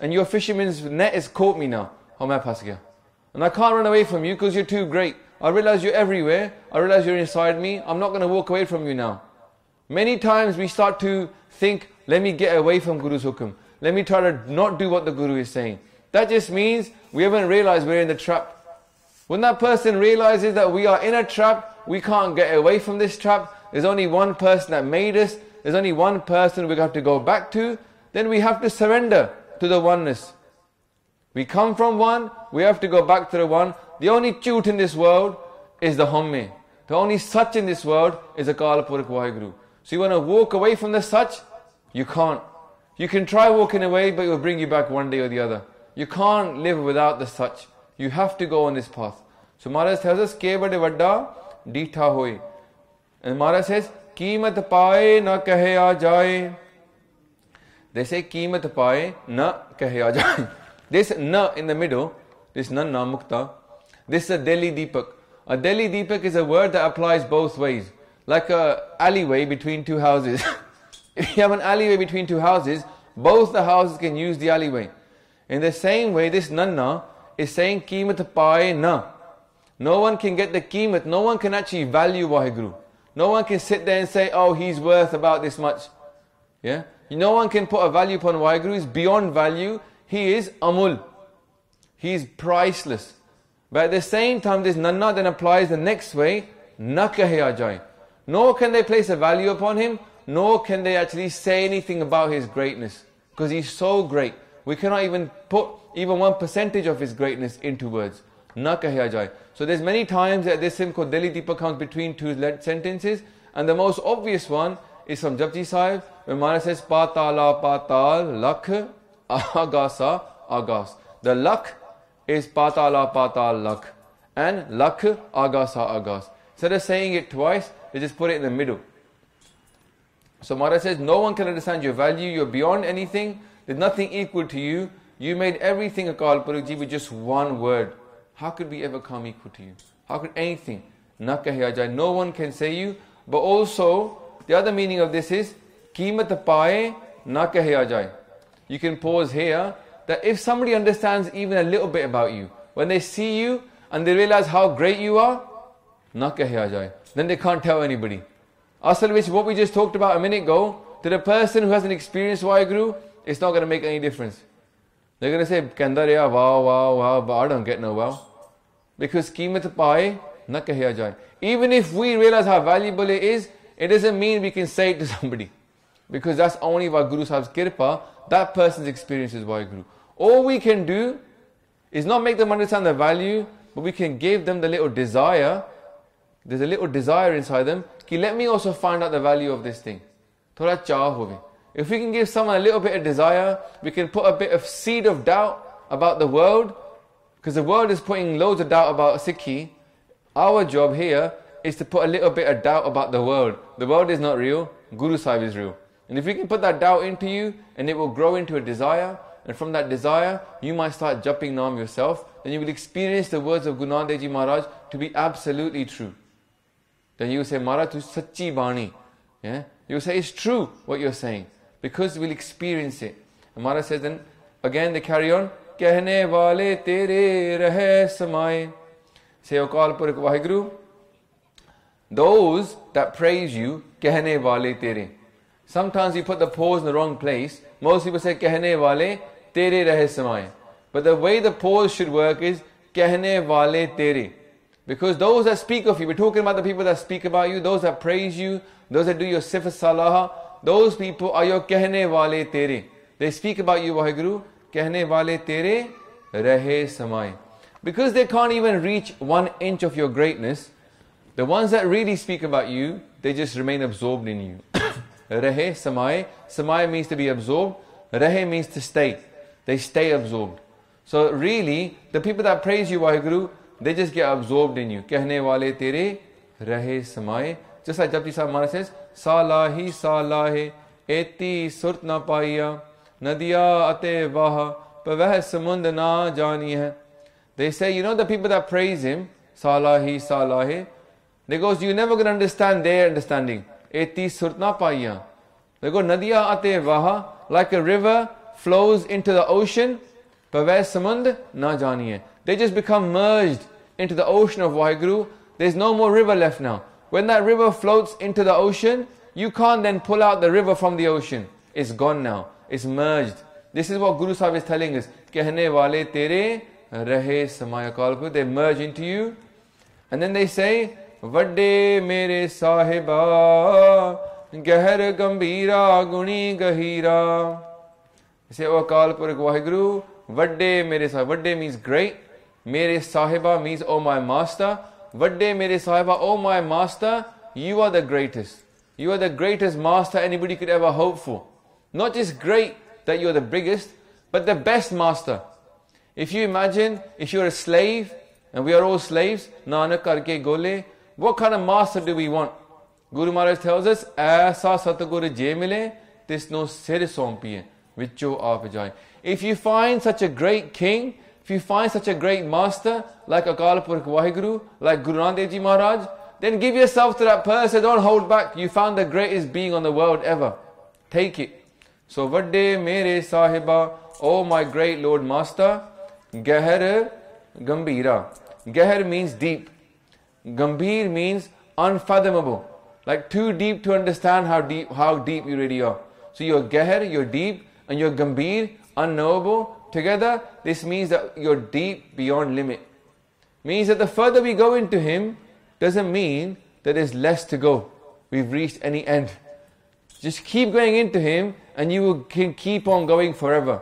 and your fisherman's net has caught me now. Oh, main phas gaya. And I can't run away from you because you're too great. I realize you're everywhere. I realize you're inside me. I'm not going to walk away from you now. Many times we start to think, let me get away from Guru's hukum. Let me try to not do what the Guru is saying. That just means we haven't realized we're in the trap. When that person realizes that we are in a trap, we can't get away from this trap, there's only one person that made us, there's only one person we have to go back to, then we have to surrender to the oneness. We come from one, we have to go back to the one. The only chut in this world is the Homme. The only Sach in this world is Akal Purakh Waheguru. So you want to walk away from the Sach? You can't. You can try walking away, but it will bring you back one day or the other. You can't live without the Sach. You have to go on this path. So Maharaj tells us, Ke bade vadda, deetha hoye. And Maharaj says, Keemat paaye na kehe aa jaye. They say, Keemat paaye na kehe aa jaye. This na in the middle, this nanna mukta, this is a Delhi Deepak. A Delhi Deepak is a word that applies both ways. Like a alleyway between two houses. If you have an alleyway between two houses, both the houses can use the alleyway. In the same way, this nanna is saying Keemat paaye na. No one can get the Keemat, no one can actually value Waheguru. No one can sit there and say, oh, he's worth about this much. Yeah? No one can put a value upon Waheguru, he's beyond value. He is amul. He is priceless. But at the same time, this nanna then applies the next way, na kehe aa jaye. Nor can they place a value upon him, nor can they actually say anything about his greatness. Because he's so great. We cannot even put even 1% of his greatness into words. Na kehe aa jaye. So there's many times that this hymn called Delhi Deepak comes between two sentences. And the most obvious one is from Jagraj Sahib, where Maharaj says, Patala patal lakh agasa agas. The lakh is patala patal lakh. And lakh agasa agas. Instead of saying it twice, they just put it in the middle. So Maharaj says, no one can understand your value. You're beyond anything. There's nothing equal to you. You made everything Akal Purakh Ji with just one word. How could we ever come equal to you? How could anything? Na kehe aa jaye. No one can say you. But also, the other meaning of this is, Keemat paaye na kehe aa jaye. You can pause here, that if somebody understands even a little bit about you, when they see you and they realize how great you are, na kehe aa jaye. Then they can't tell anybody. Asal which what we just talked about a minute ago, to the person who hasn't experienced Waheguru, it's not going to make any difference. They're going to say, Kanda reya, wow, wow, wow, but I don't get no wow. Because Keemat paaye na kehe aa jaye. Even if we realize how valuable it is, it doesn't mean we can say it to somebody. Because that's only by Guru Sahib's kirpa, that person's experience is Waheguru. All we can do is not make them understand the value, but we can give them the little desire. There's a little desire inside them. Ki let me also find out the value of this thing. Thoda chah hove. If we can give someone a little bit of desire, we can put a bit of seed of doubt about the world, because the world is putting loads of doubt about Sikhi. Our job here is to put a little bit of doubt about the world. The world is not real, Guru Sahib is real. And if we can put that doubt into you, and it will grow into a desire, and from that desire, you might start jumping Naam yourself, then you will experience the words of Guru Nanak Dev Ji Maharaj to be absolutely true. Then you will say, Maharaj, tu sachi bani. Yeah? You will say, it's true what you're saying. Because we'll experience it. And Maharaj says then, again they carry on, Kehne wale tere rahe samaye. Say, Akal Purakh Waheguru, those that praise you, Kehne wale tere. Sometimes you put the pause in the wrong place. Most people say, Kehne wale tere rahe samaye. But the way the pause should work is, Kehne wale tere. Because those that speak of you, we're talking about the people that speak about you, those that praise you, those that do your sifat salaha, those people are your kehne wale tere. They speak about you, Waheguru, kehne wale tere rahe samay. Because they can't even reach 1 inch of your greatness, the ones that really speak about you, they just remain absorbed in you. Rahe samay. Samay means to be absorbed. Rahe means to stay. They stay absorbed. So really, the people that praise you, Waheguru, they just get absorbed in you. Kehne wale tere rahe samay. Just like Jagraj Sahib Maharaj says, Salahi salahe eti surt na paiya nadiya ate vaha pavah samund na jani hai. They say, you know the people that praise him, Salahi salahe, they goes, you're never going to understand their understanding. Eti surt na paiya. They go, nadiya ate vaha, like a river flows into the ocean, pavai samund na janiye. They just become merged into the ocean of Waheguru. There's no more river left now. When that river floats into the ocean, you can't then pull out the river from the ocean. It's gone now. It's merged. This is what Guru Sahib is telling us. Kehne wale tere rahe samaya kalpu. They merge into you. And then they say, Vadde mere sahiba, gahar gambira guni gahira. They say, O Akal Purakh Waheguru, Vadde mere sahiba. Vadde means great. Mere sahiba means, O my master. Vadde mere sahiba, O my master, you are the greatest. You are the greatest master anybody could ever hope for. Not just great that you're the biggest, but the best master. If you imagine, if you're a slave, and we are all slaves, Nanak karke gole, what kind of master do we want? Guru Maharaj tells us, Aisa Satguru je mile, tisno sir sompiye, vicho aap jaye. If you find such a great king, if you find such a great master, like Akal Purakh Waheguru, like Guru Nanak Dev Ji Maharaj, then give yourself to that person, don't hold back. You found the greatest being on the world ever. Take it. So, Vadde mere sahiba, oh my great Lord Master, Gahar Gambira. Gahar means deep. Gambhir means unfathomable. Like too deep to understand how deep you really are. So you're Gahar, you're deep, and you're Gambhir, unknowable. Together, this means that you're deep beyond limit. Means that the further we go into Him, doesn't mean that there's less to go. We've reached any end. Just keep going into Him, and you can keep on going forever.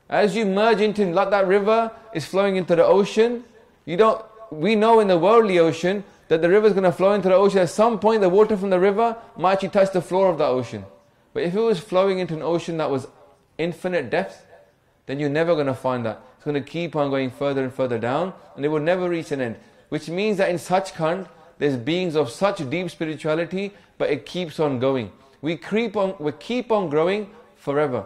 As you merge into Him, like that river is flowing into the ocean, we know in the worldly ocean that the river is going to flow into the ocean. At some point, the water from the river might actually touch the floor of the ocean. But if it was flowing into an ocean that was infinite depth, then you're never going to find that. It's going to keep on going further and further down, and it will never reach an end. Which means that in Sachkhand, there's beings of such deep spirituality, but it keeps on going. We keep on growing forever.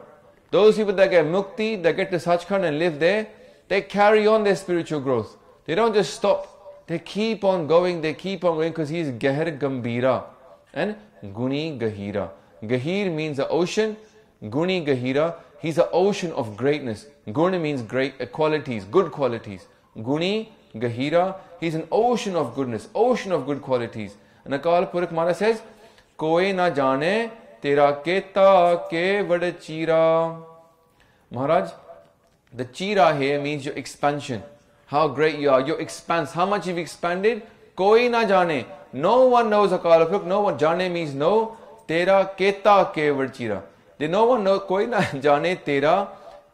Those people that get mukti, that get to Sachkhand and live there, they carry on their spiritual growth. They don't just stop. They keep on going because He is Gahar Gambira and Guni Gahira. Gahir means the ocean, Guni Gahira, He's an ocean of greatness. Guna means great qualities, good qualities. Guni Gahira, He's an ocean of goodness, ocean of good qualities. And Akal Purakh Maharaj says, Koi na jane tera keta ke vada chira. Maharaj, the chira here means your expansion. How great you are, your expanse, how much you've expanded. Koi na jane. No one knows Akal Purakh, no one. Jane means no. Tera keta ke vada chira. Did no one know? Koi na jane tera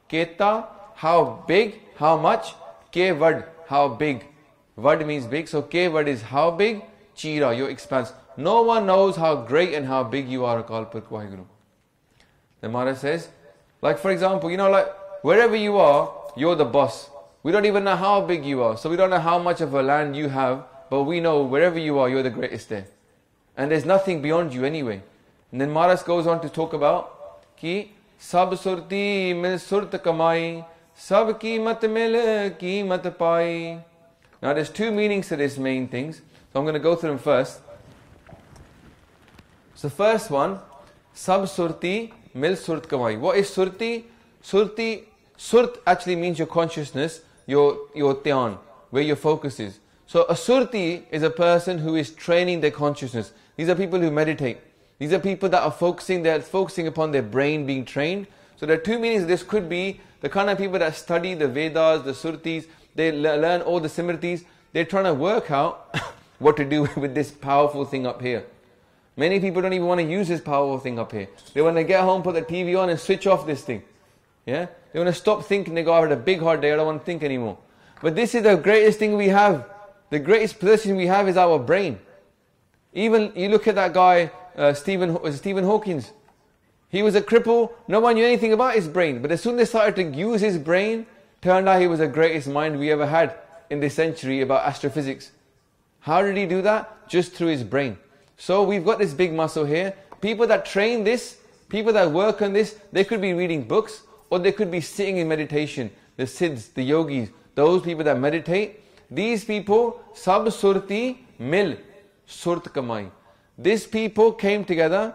keta, how big, how much. Ke vad, how big. Vad means big, so ke vad is how big. Chira, your expanse. No one knows how great and how big you are, Akal Purakh Waheguru. The Maharaj says, like for example, like wherever you are, you're the boss. We don't even know how big you are, so we don't know how much of a land you have, but we know wherever you are, you're the greatest there. And there's nothing beyond you anyway. And then Maharaj goes on to talk about ki sab surti mil surt kamai, sab qimat mil qimat pai. Now there's two meanings to this main things, so I'm going to go through them first. So first one, sab surti mil surt kamai. What is surti? Surt actually means your consciousness, your dhyan, where your focus is. So a surti is a person who is training their consciousness. These are people who meditate. These are people that are focusing upon their brain being trained. So there are two meanings. This could be the kind of people that study the Vedas, the Surtis, they learn all the Simritis. They're trying to work out what to do with this powerful thing up here. Many people don't even want to use this powerful thing up here. They want to get home, put the TV on and switch off this thing. Yeah? They want to stop thinking. They go, I had a big hard day, I don't want to think anymore. But this is the greatest thing we have. The greatest possession we have is our brain. Even, you look at that guy, Stephen Hawking. He was a cripple, no one knew anything about his brain. But as soon as they started to use his brain, turned out he was the greatest mind we ever had in this century about astrophysics. How did he do that? Just through his brain. So we've got this big muscle here. People that train this, people that work on this, they could be reading books or they could be sitting in meditation. The Siddhs, the yogis, those people that meditate. These people, sab surti mil surt kamai. These people came together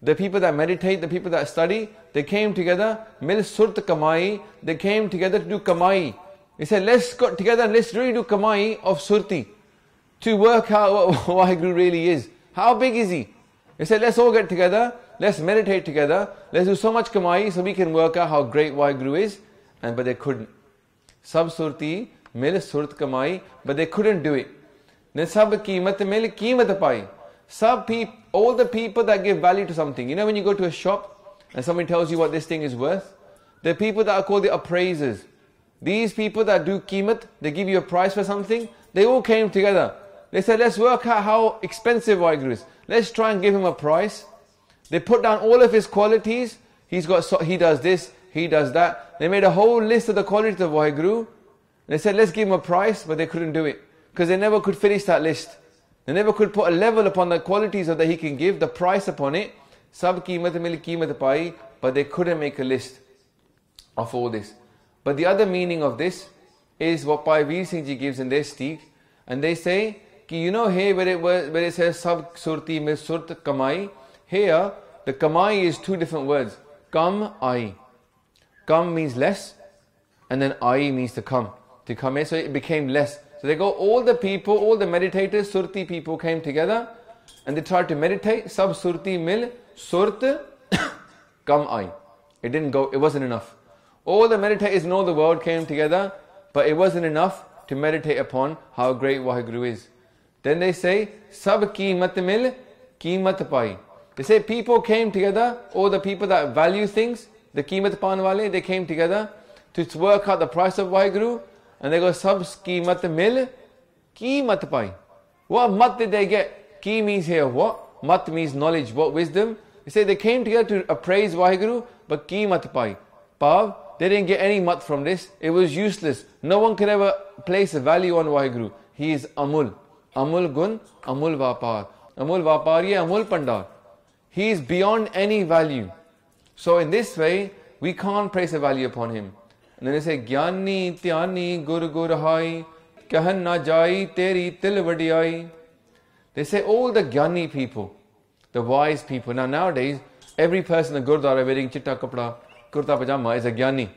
The people that meditate, the people that study, they came together, mil surt kamai, they came together to do kamai. They said, let's go together and let's really do kamai of surti, to work out what Waheguru really is. How big is he? They said, let's all get together, let's meditate together, let's do so much kamai so we can work out how great Waheguru is. But they couldn't. Sab surti, mil surt kamai, but they couldn't do it. Then sab keemat mil keemat pai. All the people that give value to something. You know when you go to a shop and somebody tells you what this thing is worth? The people that are called the appraisers. These people that do keemat, they give you a price for something, they all came together. They said, let's work out how expensive Waheguru is. Let's try and give him a price. They put down all of his qualities. He does this, he does that. They made a whole list of the qualities of Waheguru. They said, let's give him a price, but they couldn't do it. Because they never could finish that list. They never could put a level upon the qualities that he can give, the price upon it. Sab keemat mil keemat pai, but they couldn't make a list of all this. But the other meaning of this is what Bhai Veer Singh Ji gives in their steek. And they say, you know here where it says sab surti mil surt kamai, here the kamai is two different words. Kam, ai. Kam means less, and then ai means to come. To come here, so it became less. So they go, all the people, all the meditators, surti people came together and they tried to meditate. Sab surti mil surt kam ai. It didn't go, it wasn't enough. All the meditators in all the world came together, but it wasn't enough to meditate upon how great Waheguru is. Then they say, sab keemat mil keemat pai. They say people came together, all the people that value things, the keemat pan wale, they came together to work out the price of Waheguru. And they go, sab keemat mil keemat pai. What mat did they get? Ki means here what? Mat means knowledge, what? Wisdom. They say they came together to appraise Waheguru, but keemat pai. Pav, they didn't get any mat from this. It was useless. No one could ever place a value on Waheguru. He is Amul. Amul gun, Amul vapar. Amul vapar ye Amul pandar. He is beyond any value. So in this way, we can't place a value upon him. And then they say, Gyani, Tyani, Gur Gur Hai, Kahan na jai, Teri til vadiyai. They say all the Gyani people, the wise people. Now nowadays, every person in the Gurdwara wearing chitta kapda, kurta pajama is a Gyani.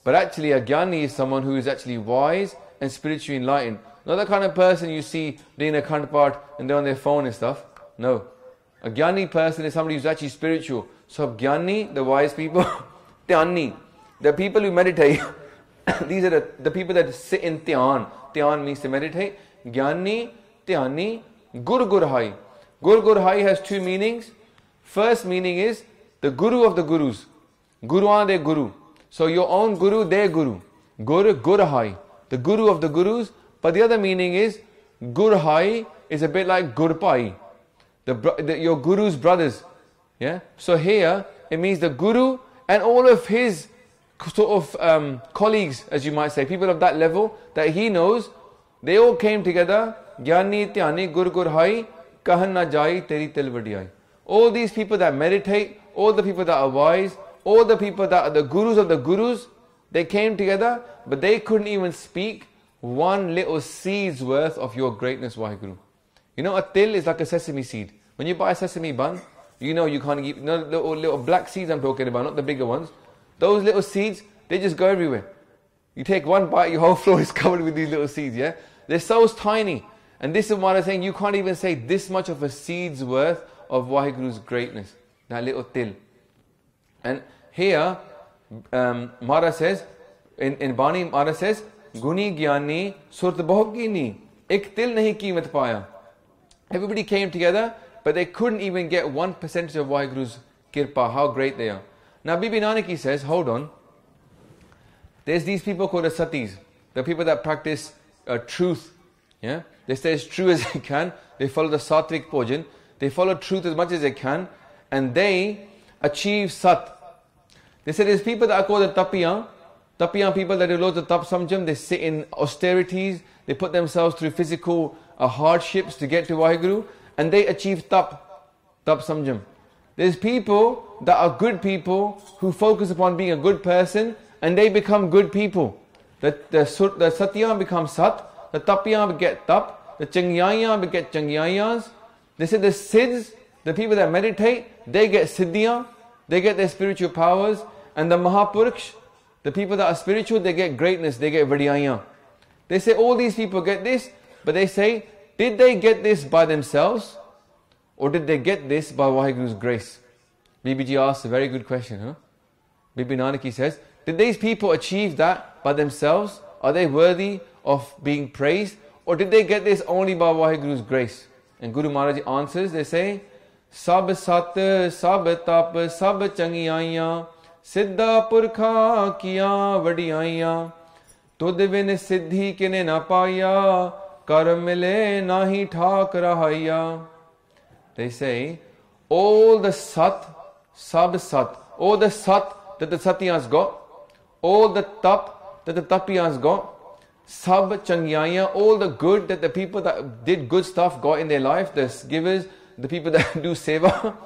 But actually a Gyani is someone who is actually wise and spiritually enlightened. Not the kind of person you see doing a khand part and they're on their phone and stuff. No. A Gyani person is somebody who's actually spiritual. So Gyani, the wise people, Tyani, the people who meditate, these are the people that sit in Dhyan. Dhyan means to meditate. Gyani, Dhyani, Gur Gur Hai. Gur Gur Hai has two meanings. First meaning is the Guru of the Gurus. Guruan de Guru. So your own Guru, their Guru. Gur Gur Hai. The Guru of the Gurus. But the other meaning is Gur Hai is a bit like Gur Pai. Your Guru's brothers. Yeah. So here it means the Guru and all of his sort of colleagues, as you might say, people of that level that he knows, they all came together. Gyani, Tyani, Gur Gur Hai, Kahan na jai, Teri til vadiyai. All these people that meditate, all the people that are wise, all the people that are the Gurus of the Gurus, they came together, but they couldn't even speak one little seed's worth of your greatness, Waheguru. You know, a til is like a sesame seed. When you buy a sesame bun, you know you can't eat, little black seeds I'm talking about, not the bigger ones. Those little seeds, they just go everywhere. You take one bite, your whole floor is covered with these little seeds, yeah? They're so tiny. And this is what I'm saying, you can't even say this much of a seed's worth of Waheguru's greatness. That little til. And here, Mara says, in Bani, Mara says, Guni Gyani Surt Bahogini. Ek til nahi keemat paya. Everybody came together, but they couldn't even get 1% of Waheguru's kirpa, how great they are. Now Bibi Nanaki says, hold on, there's these people called the satis, the people that practice truth. Yeah, they stay as true as they can, they follow the sattvic bhojan, they follow truth as much as they can, and they achieve sat. They say there's people that are called the tapiyan people that do loads of tap samjam, they sit in austerities, they put themselves through physical hardships to get to Waheguru, and they achieve tap samjam. There's people that are good people who focus upon being a good person and they become good people. The satya become sat, the tapya get tap, the changyayan get changyayans. They say the siddhs the people that meditate, they get siddhiyan, they get their spiritual powers, and the Mahapurush, the people that are spiritual, they get greatness, they get vadiyaiyan. They say all these people get this, but they say, did they get this by themselves, or did they get this by Vaheguru's grace? BBG asks a very good question, huh? Bibi Nanaki says, did these people achieve that by themselves? Are they worthy of being praised? Or did they get this only by Vaheguru's grace? And Guru Maharaj answers, they say, Sabh sat, sabh tap, sabh changiyaiyan, siddha purkha kiya vadiyaiyan, tudh vin siddhi kine na paya, kar mile nahi thak rahaiya. They say, all the sat, sabh sat, all the sat that the Satyas got, all the tap that the Tapiyas got, sabh changiyaiyan, all the good that the people that did good stuff got in their life, the givers, the people that do seva,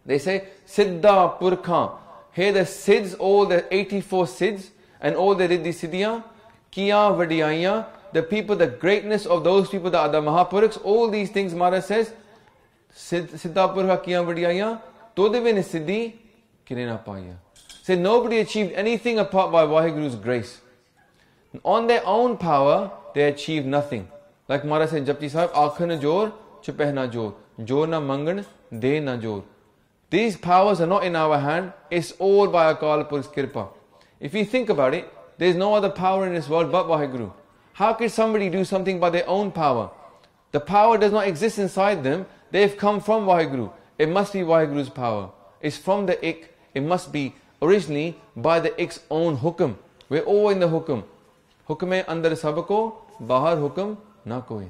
they say, Siddha Purkha. Here the Siddhs, all the 84 Siddhs, and all the Riddhi Siddhiyan, Kiya Vadiyaiyan, the people, the greatness of those people that are the Mahapurukhs, all these things Maharaj says, Siddha Purkha Kiya Vadiyaiyan, Todevin Siddhi Kirena Paya. Say nobody achieved anything apart by Vaheguru's grace. On their own power, they achieved nothing. Like Maharaj said, Japji Sahib, Akhai na jor, chupeh na jor, jor na mangan, de na jor. These powers are not in our hand, it's all by Akal Purukh's Kirpa. If you think about it, there is no other power in this world but Vaheguru. How could somebody do something by their own power? The power does not exist inside them, they've come from Vaheguru. It must be Vaheguru's power. It's from the Ik, it must be originally by the Ik's own hukum. We're all in the hukum. Hukum andar sabko, bahar hukum na koi.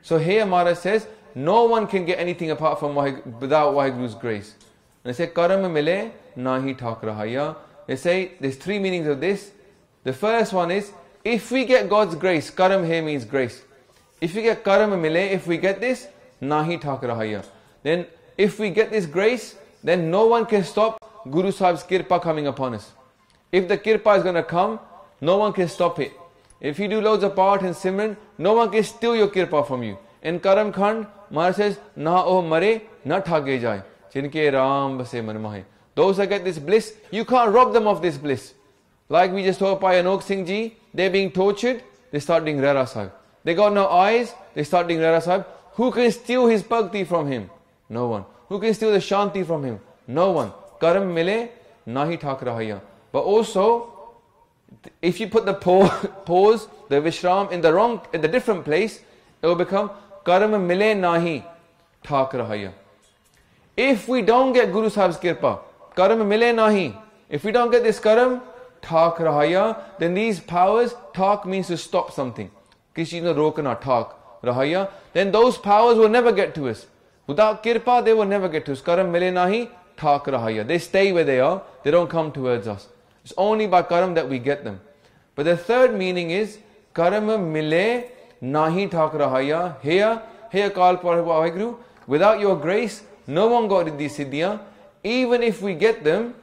So here Maharaj says, no one can get anything apart from without Vaheguru's grace. And they say, karam mile nahi thak rahaiya. They say, there's three meanings of this. The first one is, if we get God's grace, karam here means grace. If we get karam mile, if we get this, nahi thak rahaiya. Then if we get this grace, then no one can stop Guru Sahib's kirpa coming upon us. If the kirpa is going to come, no one can stop it. If you do loads of part and simran, no one can steal your kirpa from you. In Karam Khand, Maharaj says, Na oh mare, na thage jai. Chinke Ram base man mahe. Those that get this bliss, you can't rob them of this bliss. Like we just talked by Anok Singh Ji, they're being tortured, they start doing Rehraas Sahib. They got no eyes, they start doing Rehraas Sahib. Who can steal his bhakti from him? No one. Who can steal the shanti from him? No one. Karam mile, nahi thak rahaiya. But also, if you put the pause, the vishram in the different place, it will become karam mile nahi thak rahaiya. If we don't get Guru Sahib's kirpa, karam mile nahi. If we don't get this karam, thak rahaiya, then these powers, thak means to stop something. Kishi no rokna thak rahaiya. Then those powers will never get to us. Without kirpa, they will never get to us. Karam mile nahi thak rahaiya. They stay where they are, they don't come towards us. It's only by karam that we get them. But the third meaning is, karam mile nahi thak rahaiya. Here Akal Purakh Vaheguru, without your grace, no one got these siddhiyan. Even if we get them,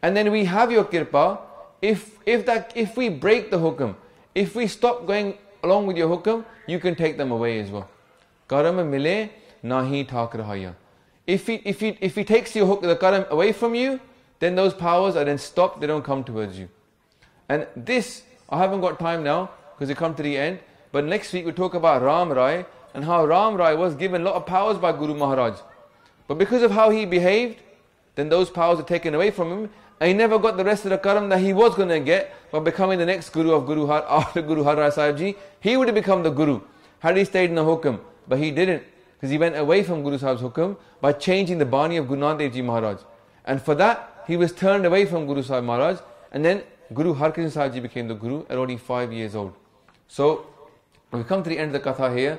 and then we have your kirpa, if we break the hukum, if we stop going along with your hukum, you can take them away as well. Karam mile nahi thak rahaiya. If he takes your the karam away from you, then those powers are then stopped, they don't come towards you. And this, I haven't got time now, because we come to the end, but next week we'll talk about Ram Rai, and how Ram Rai was given a lot of powers by Guru Maharaj. But because of how he behaved, then those powers are taken away from him, and he never got the rest of the karam that he was going to get by becoming the next Guru of after Guru Rehraas Sahib Ji. He would have become the Guru, had he stayed in the hukum, but he didn't, because he went away from Guru Sahib's hukum by changing the Bani of Guru Nanak Dev Ji Maharaj. And for that, he was turned away from Guru Sahib Maharaj, and then Guru Harkishan Sahib Ji became the Guru at only 5 years old. So, we come to the end of the Katha here.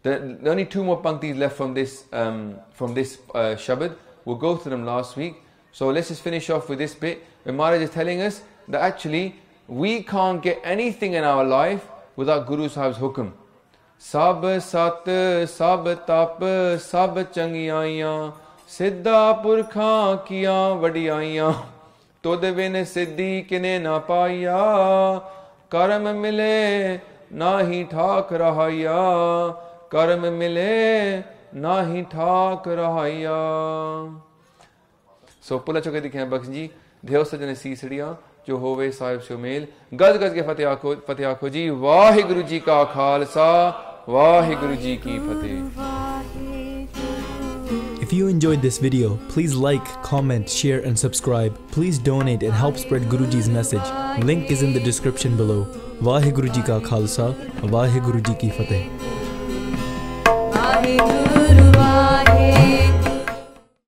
There are only two more panktis left from this shabad. We'll go through them last week. So let's just finish off with this bit, where Maharaj is telling us that actually, we can't get anything in our life without Guru Sahib's hukum. Sabh sat, sabh tap, sabh changiyaiyan, siddha purkha kiya vadiyaiyan, tod vin siddhi kine na paya, karam mile nahi thak rahaiya, karam mile ਨਾਹੀ ਠਾਕ ਰਹਾਈਆ। ਸੋ ਪੁੱਲਾ ਚੁਕੇ ਦਿਖਿਆ ਬਖਸ਼ ਜੀ ਦਿਓ ਸਜਣੇ ਸੀਸੜੀਆਂ ਜੋ ਹੋਵੇ ਸਾਹਿਬ ਸੋ ਮੇਲ। ਗਦ ਗਦ ਕੇ ਫਤਿਹ ਆਖੋ ਜੀ। ਵਾਹਿਗੁਰੂ ਜੀ ਕਾ ਖਾਲਸਾ ਵਾਹਿਗੁਰੂ ਜੀ ਕੀ ਫਤਿਹ।
If you enjoyed this video, please like, comment, share and subscribe. Please donate and help spread Guruji's message. Link is in the description below. Vaheguru Ji Ka Khalsa, Vaheguru Ji Ki Fateh.